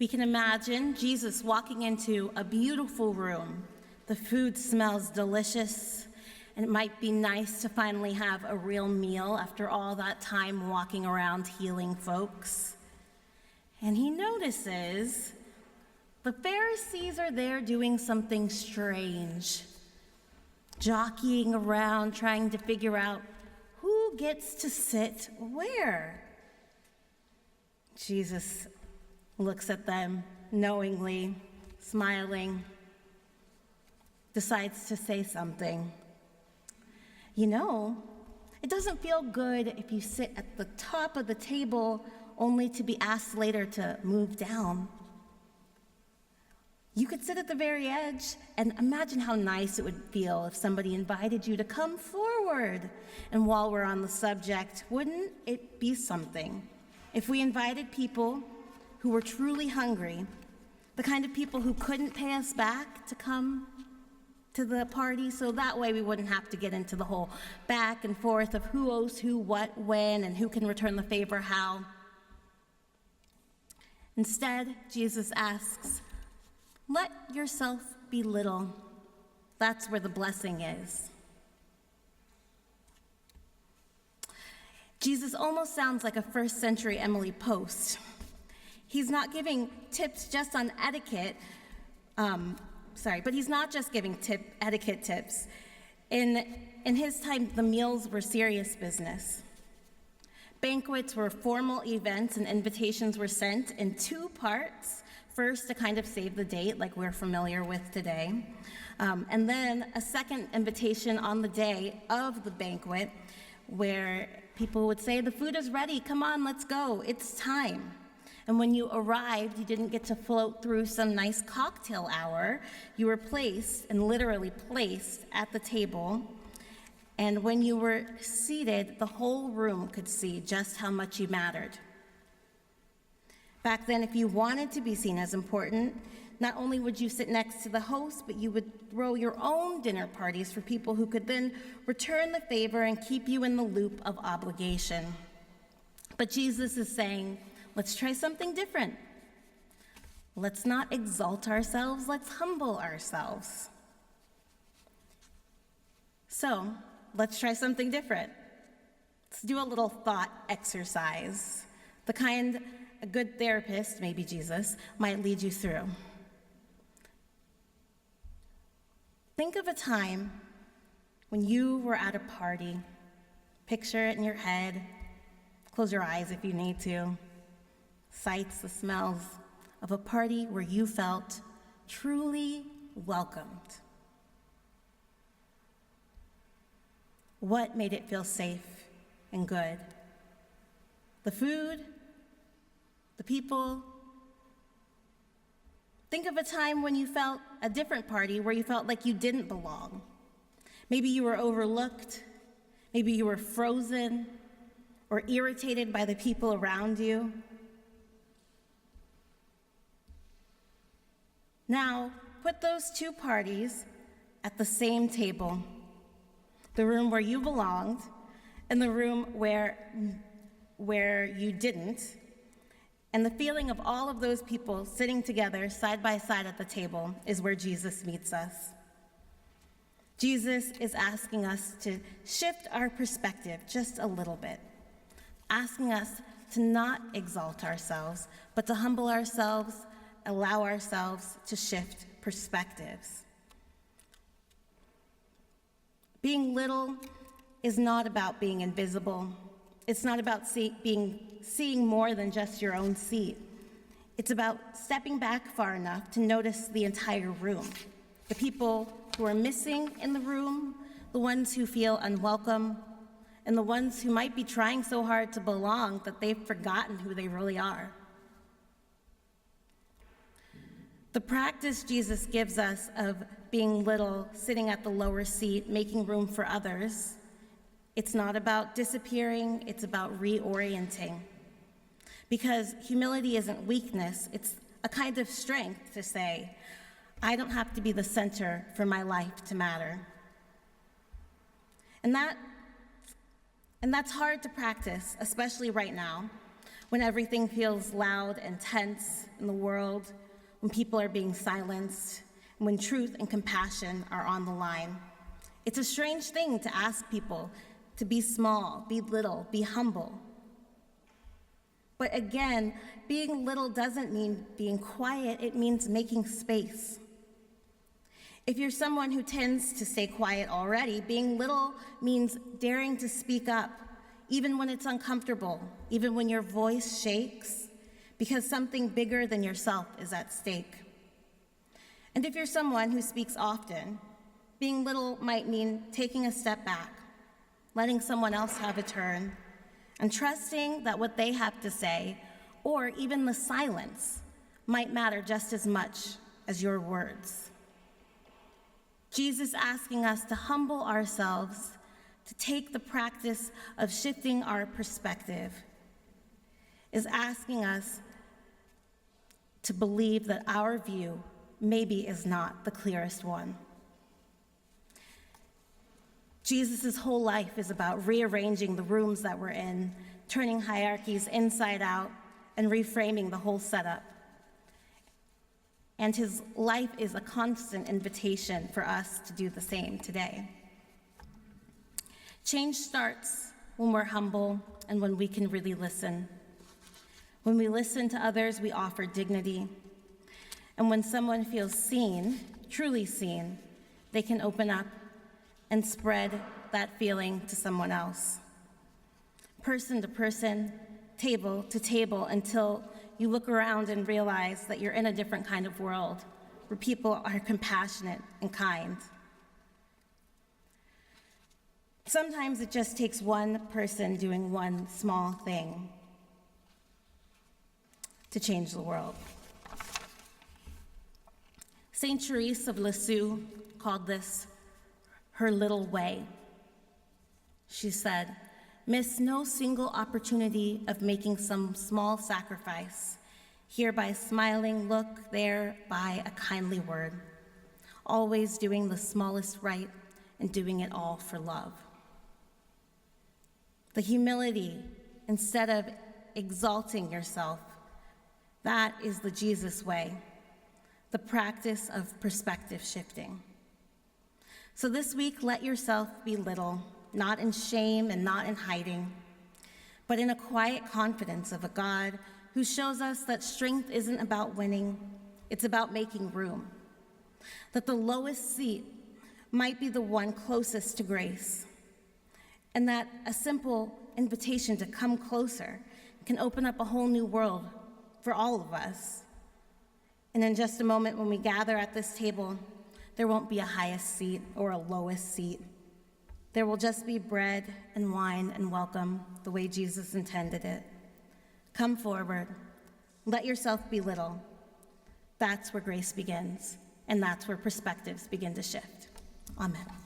We can imagine Jesus walking into a beautiful room. The food smells delicious, and it might be nice to finally have a real meal after all that time walking around healing folks. And he notices the Pharisees are there doing something strange, jockeying around, trying to figure out who gets to sit where. Jesus looks at them knowingly, smiling, decides to say something. You know, it doesn't feel good if you sit at the top of the table only to be asked later to move down. You could sit at the very edge, and imagine how nice it would feel if somebody invited you to come forward. And while we're on the subject, wouldn't it be something if we invited people who were truly hungry, the kind of people who couldn't pay us back to come to the party, so that way we wouldn't have to get into the whole back and forth of who owes who what, when, and who can return the favor how. Instead, Jesus asks, let yourself be little. That's where the blessing is. Jesus almost sounds like a first century Emily Post. He's not giving tips just on etiquette, but he's not just giving etiquette tips. In his time, the meals were serious business. Banquets were formal events, and invitations were sent in two parts. First, to kind of save the date, like we're familiar with today, and then a second invitation on the day of the banquet, where people would say, the food is ready, come on, let's go, it's time. And when you arrived, you didn't get to float through some nice cocktail hour. You were placed, and literally placed, at the table. And when you were seated, the whole room could see just how much you mattered. Back then, if you wanted to be seen as important, not only would you sit next to the host, but you would throw your own dinner parties for people who could then return the favor and keep you in the loop of obligation. But Jesus is saying, let's try something different. Let's not exalt ourselves, let's humble ourselves. So, let's try something different. Let's do a little thought exercise, the kind a good therapist, maybe Jesus, might lead you through. Think of a time when you were at a party. Picture it in your head. Close your eyes if you need to. Sights, the smells of a party where you felt truly welcomed. What made it feel safe and good? The food? The people? Think of a time when you felt a different party where you felt like you didn't belong. Maybe you were overlooked, maybe you were frozen or irritated by the people around you. Now, put those two parties at the same table, the room where you belonged and the room where you didn't. And the feeling of all of those people sitting together side by side at the table is where Jesus meets us. Jesus is asking us to shift our perspective just a little bit, asking us to not exalt ourselves, but to humble ourselves, allow ourselves to shift perspectives. Being little is not about being invisible. It's not about seeing more than just your own seat. It's about stepping back far enough to notice the entire room, the people who are missing in the room, the ones who feel unwelcome, and the ones who might be trying so hard to belong that they've forgotten who they really are. The practice Jesus gives us of being little, sitting at the lower seat, making room for others, it's not about disappearing, it's about reorienting. Because humility isn't weakness, it's a kind of strength to say, I don't have to be the center for my life to matter. And that's hard to practice, especially right now, when everything feels loud and tense in the world, when people are being silenced, when truth and compassion are on the line. It's a strange thing to ask people to be small, be little, be humble. But again, being little doesn't mean being quiet, it means making space. If you're someone who tends to stay quiet already, being little means daring to speak up, even when it's uncomfortable, even when your voice shakes, because something bigger than yourself is at stake. And if you're someone who speaks often, being little might mean taking a step back, letting someone else have a turn, and trusting that what they have to say, or even the silence, might matter just as much as your words. Jesus asking us to humble ourselves, to take the practice of shifting our perspective, is asking us to believe that our view maybe is not the clearest one. Jesus' whole life is about rearranging the rooms that we're in, turning hierarchies inside out, and reframing the whole setup. And his life is a constant invitation for us to do the same today. Change starts when we're humble and when we can really listen. When we listen to others, we offer dignity. And when someone feels seen, truly seen, they can open up and spread that feeling to someone else. Person to person, table to table, until you look around and realize that you're in a different kind of world where people are compassionate and kind. Sometimes it just takes one person doing one small thing to change the world. Saint Therese of Lisieux called this her little way. She said, "Miss no single opportunity of making some small sacrifice, here by a smiling look, there by a kindly word, always doing the smallest right and doing it all for love." The humility, instead of exalting yourself, that is the Jesus way, the practice of perspective shifting. So this week, let yourself be little, not in shame and not in hiding, but in a quiet confidence of a God who shows us that strength isn't about winning, it's about making room. That the lowest seat might be the one closest to grace, and that a simple invitation to come closer can open up a whole new world for all of us. And in just a moment, when we gather at this table, there won't be a highest seat or a lowest seat. There will just be bread and wine and welcome the way Jesus intended it. Come forward. Let yourself be little. That's where grace begins, and that's where perspectives begin to shift. Amen.